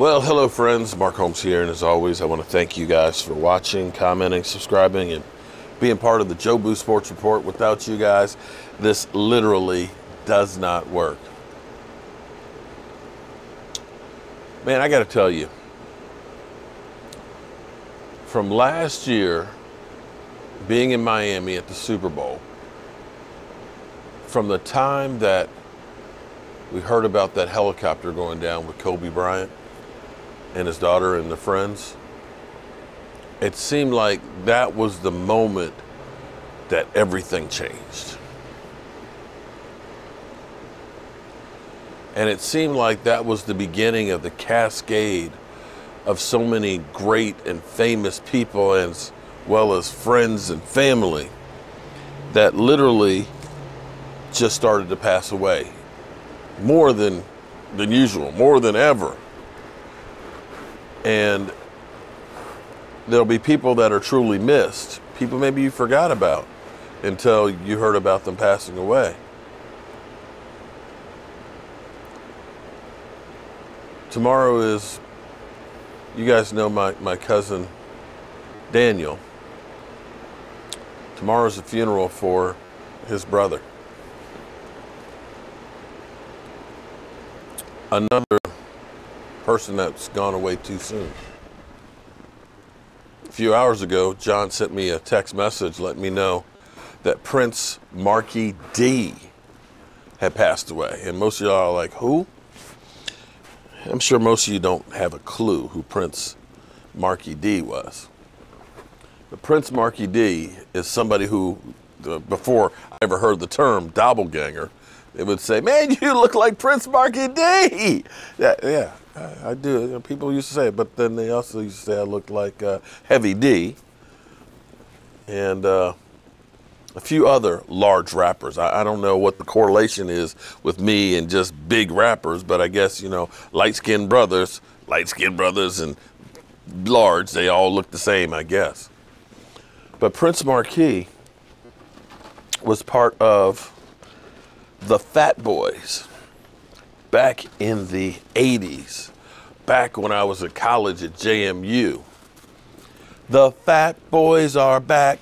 Well, hello friends, Mark Holmes here, and as always, I want to thank you guys for watching, commenting, subscribing, and being part of the Joe Boo Sports Report. Without you guys, this literally does not work. Man, I got to tell you, from last year, being in Miami at the Super Bowl, from the time that we heard about that helicopter going down with Kobe Bryant and his daughter and the friends, it seemed like that was the moment that everything changed. And it seemed like that was the beginning of the cascade of so many great and famous people, as well as friends and family, that literally just started to pass away. More than usual, more than ever. And there'll be people that are truly missed. People maybe you forgot about until you heard about them passing away. Tomorrow is, you guys know my cousin Daniel. Tomorrow's a funeral for his brother. Another person that's gone away too soon. A few hours ago, John sent me a text message letting me know that Prince Markie Dee had passed away. And most of y'all are like, who? I'm sure most of you don't have a clue who Prince Markie Dee was. But Prince Markie Dee is somebody who, before I ever heard the term doppelganger, they would say, man, you look like Prince Markie Dee. Yeah, I do. People used to say it, but then they also used to say I looked like Heavy D. And a few other large rappers. I don't know what the correlation is with me and just big rappers, but I guess, light-skinned brothers and large, they all look the same, I guess. But Prince Markie was part of the Fat Boys back in the 80s, back when I was at college at JMU. The Fat Boys are back,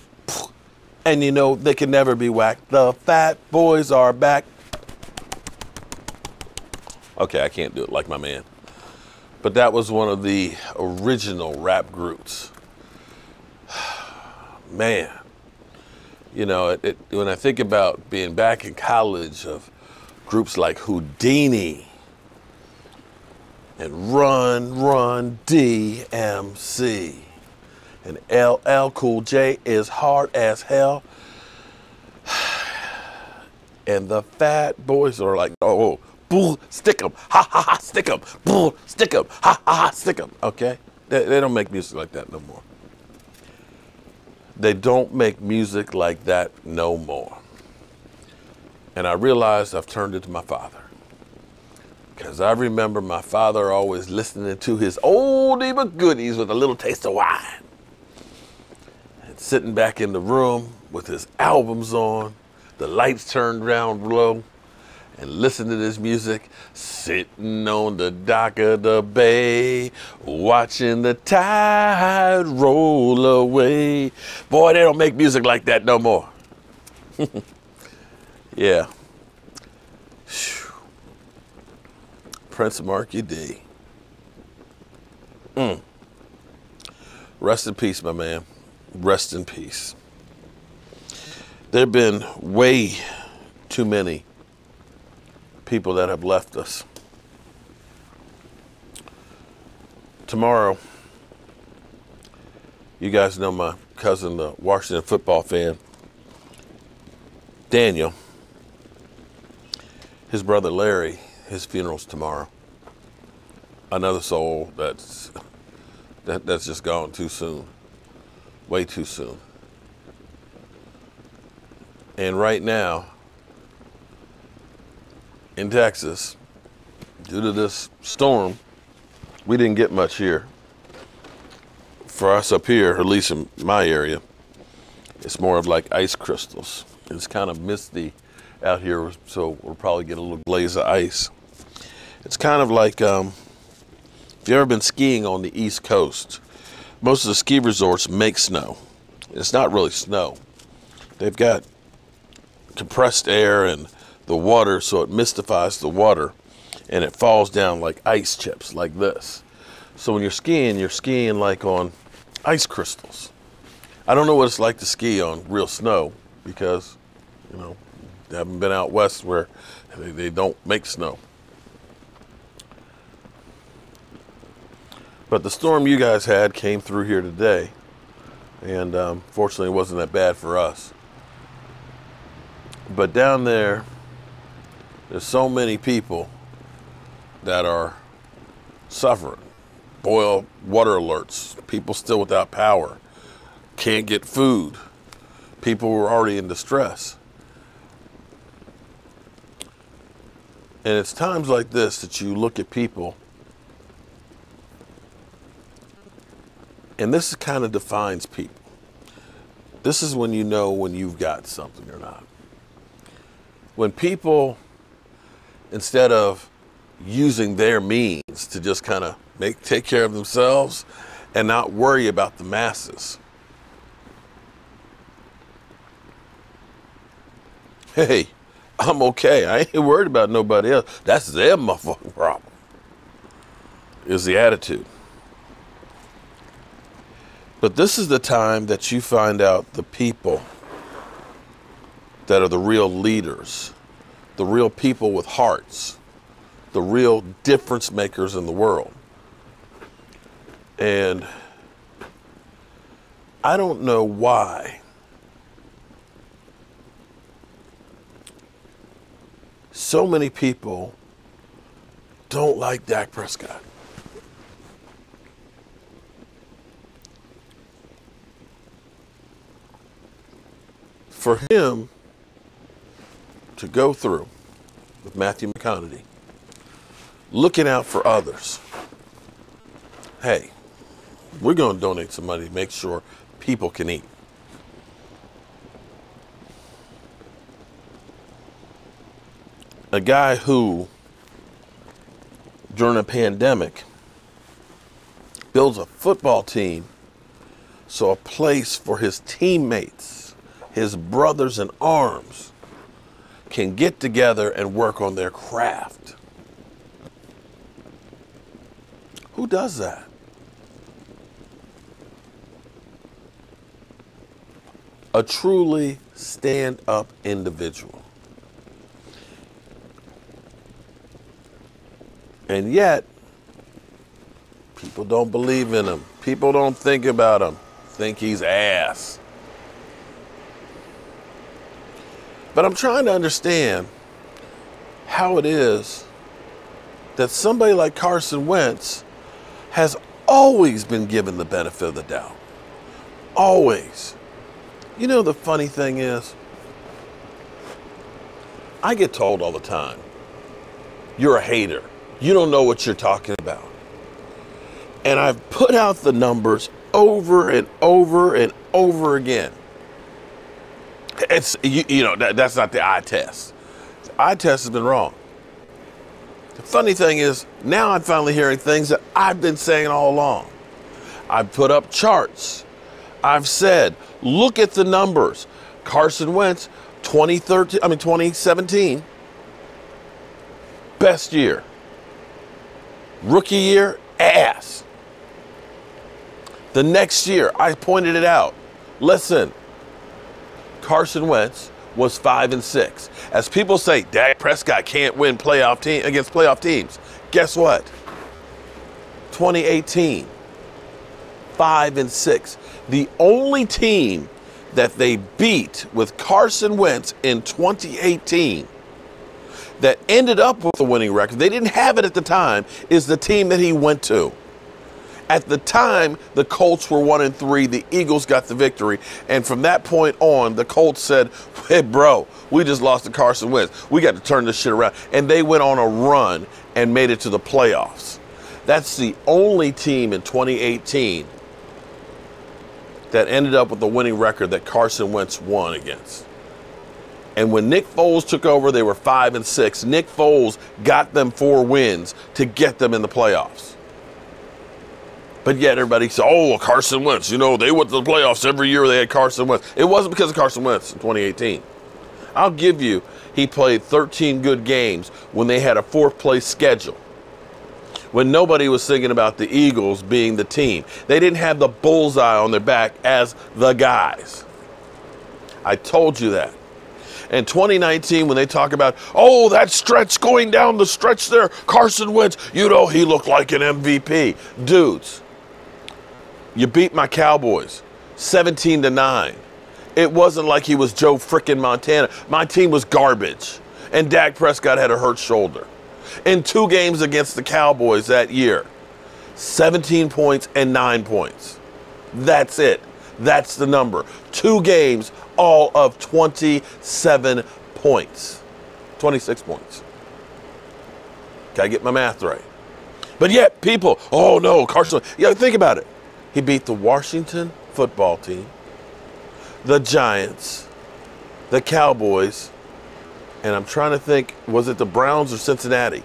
and they can never be whacked. The Fat Boys are back. Okay, I can't do it like my man. But that was one of the original rap groups. Man. When I think about being back in college, of groups like Houdini and Run DMC and LL Cool J is hard as hell, and the Fat Boys are like, oh, bull, stick 'em, ha ha ha, stick 'em, bull, stick 'em, ha ha ha, stick 'em. Okay, they don't make music like that no more. They don't make music like that no more. And I realized I've turned it to my father. Because I remember my father always listening to his oldie but goodies with a little taste of wine. And sitting back in the room with his albums on, the lights turned down low, and listening to this music, sitting on the dock of the bay, watching the tide roll away. Boy, they don't make music like that no more. Yeah. Whew. Prince Markie Dee. Rest in peace, my man. Rest in peace. There have been way too many people that have left us. Tomorrow, you guys know my cousin, the Washington football fan, Daniel. His brother Larry, his funeral's tomorrow. Another soul that's just gone too soon, way too soon. And right now, in Texas, due to this storm, we didn't get much here. For us up here, at least in my area, it's more of like ice crystals. It's kind of misty out here, so we'll probably get a little glaze of ice. It's kind of like, if If you've ever been skiing on the East Coast, most of the ski resorts make snow. It's not really snow. They've got compressed air and the water, so it mystifies the water, and it falls down like ice chips, like this. So when you're skiing like on ice crystals. I don't know what it's like to ski on real snow because, you know, I haven't been out west where they don't make snow. But the storm you guys had came through here today, and fortunately it wasn't that bad for us. But down there's so many people that are suffering. Boil water alerts, people still without power, can't get food, people were already in distress. And it's times like this that you look at people, and this kind of defines people. This is when you know when you've got something or not. When people, instead of using their means to just kind of take care of themselves and not worry about the masses. Hey, I'm okay. I ain't worried about nobody else. That's their motherfucking problem, is the attitude. But this is the time that you find out the people that are the real leaders, the real people with hearts, the real difference makers in the world. And I don't know why so many people don't like Dak Prescott. For him to go through with Matthew McConaughey, looking out for others. Hey, we're going to donate some money to make sure people can eat. A guy who, during a pandemic, builds a football team so a place for his teammates, his brothers in arms, can get together and work on their craft. Who does that? A truly stand-up individual. And yet, people don't believe in him. People don't think about him. Think he's ass. But I'm trying to understand how it is that somebody like Carson Wentz has always been given the benefit of the doubt. Always. You know, the funny thing is, I get told all the time, you're a hater. You don't know what you're talking about. And I've put out the numbers over and over and over again. It's, you know, that's not the eye test. The eye test has been wrong. The funny thing is, now I'm finally hearing things that I've been saying all along. I've put up charts. I've said, look at the numbers. Carson Wentz, 2017, best year. Rookie year, ass. The next year, I pointed it out. Listen, Carson Wentz was 5-6. As people say, Dak Prescott can't win against playoff teams. Guess what? 2018, 5-6. The only team that they beat with Carson Wentz in 2018 that ended up with a winning record, they didn't have it at the time, is the team that he went to. At the time, the Colts were 1-3. The Eagles got the victory. And from that point on, the Colts said, hey, bro, we just lost to Carson Wentz. We got to turn this shit around. And they went on a run and made it to the playoffs. That's the only team in 2018 that ended up with a winning record that Carson Wentz won against. And when Nick Foles took over, they were 5-6. Nick Foles got them 4 wins to get them in the playoffs. But yet everybody said, oh, Carson Wentz, you know, they went to the playoffs every year they had Carson Wentz. It wasn't because of Carson Wentz in 2018. I'll give you, he played 13 good games when they had a fourth-place schedule, when nobody was thinking about the Eagles being the team. They didn't have the bullseye on their back as the guys. I told you that. In 2019, when they talk about, oh, that stretch going down the stretch there, Carson Wentz, you know, he looked like an MVP. Dudes, you beat my Cowboys 17-9. It wasn't like he was Joe frickin' Montana. My team was garbage. And Dak Prescott had a hurt shoulder. In 2 games against the Cowboys that year, 17 points and 9 points. That's it. That's the number. 2 games, all of 27 points. 26 points. Gotta get my math right. But yet, people, oh no, Carson, yeah, think about it. He beat the Washington football team, the Giants, the Cowboys, and I'm trying to think, was it the Browns or Cincinnati?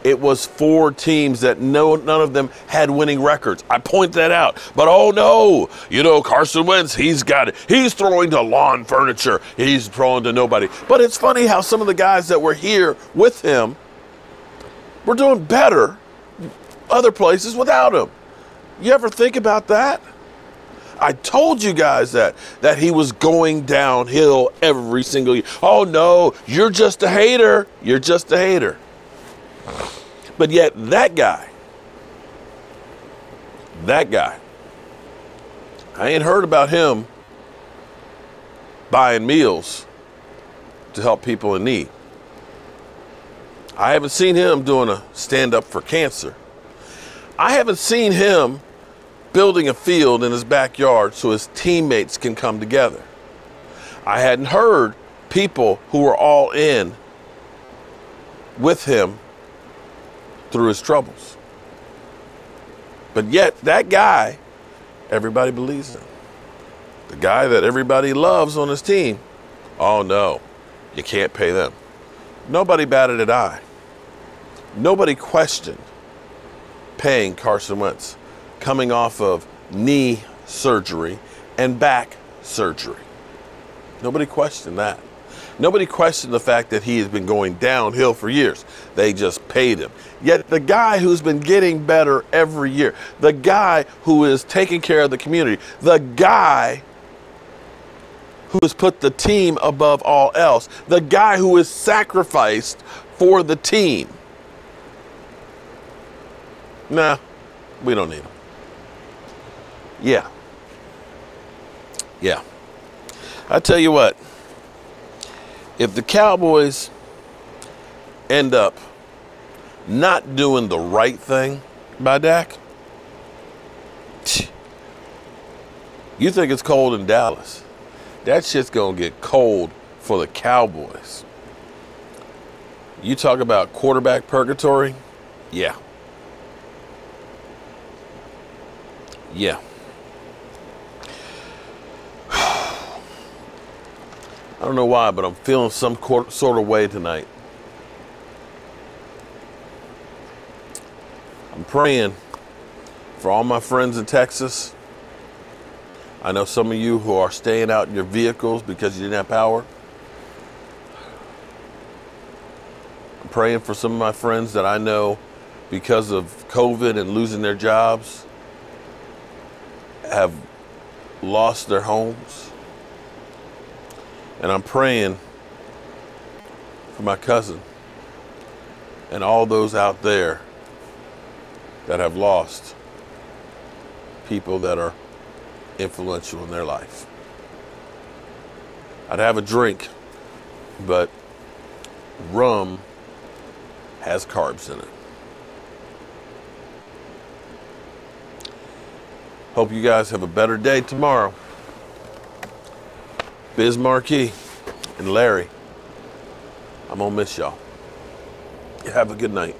It was 4 teams that none of them had winning records. I point that out. But oh no, you know, Carson Wentz, he's got it. He's throwing to lawn furniture. He's throwing to nobody. But it's funny how some of the guys that were here with him were doing better other places without him. You ever think about that? I told you guys that he was going downhill every single year. Oh no, you're just a hater. You're just a hater. But yet that guy, I ain't heard about him buying meals to help people in need. I haven't seen him doing a stand-up for cancer. I haven't seen him building a field in his backyard so his teammates can come together. I hadn't heard people who were all in with him through his troubles. But yet that guy, everybody believes in. The guy that everybody loves on his team, oh no, you can't pay them. Nobody batted an eye. Nobody questioned paying Carson Wentz, coming off of knee surgery and back surgery. Nobody questioned that. Nobody questioned the fact that he has been going downhill for years. They just paid him. Yet the guy who's been getting better every year, the guy who is taking care of the community, the guy who has put the team above all else, the guy who is sacrificed for the team. Nah, we don't need him. Yeah. I tell you what, if the Cowboys end up not doing the right thing by Dak, you think it's cold in Dallas. That shit's going to get cold for the Cowboys. You talk about quarterback purgatory? Yeah. I don't know why, but I'm feeling some sort of way tonight. I'm praying for all my friends in Texas. I know some of you who are staying out in your vehicles because you didn't have power. I'm praying for some of my friends that I know because of COVID and losing their jobs have lost their homes. And I'm praying for my cousin and all those out there that have lost people that are influential in their life. I'd have a drink, but rum has carbs in it. Hope you guys have a better day tomorrow. Biz Markie and Larry, I'm gonna miss y'all. Have a good night.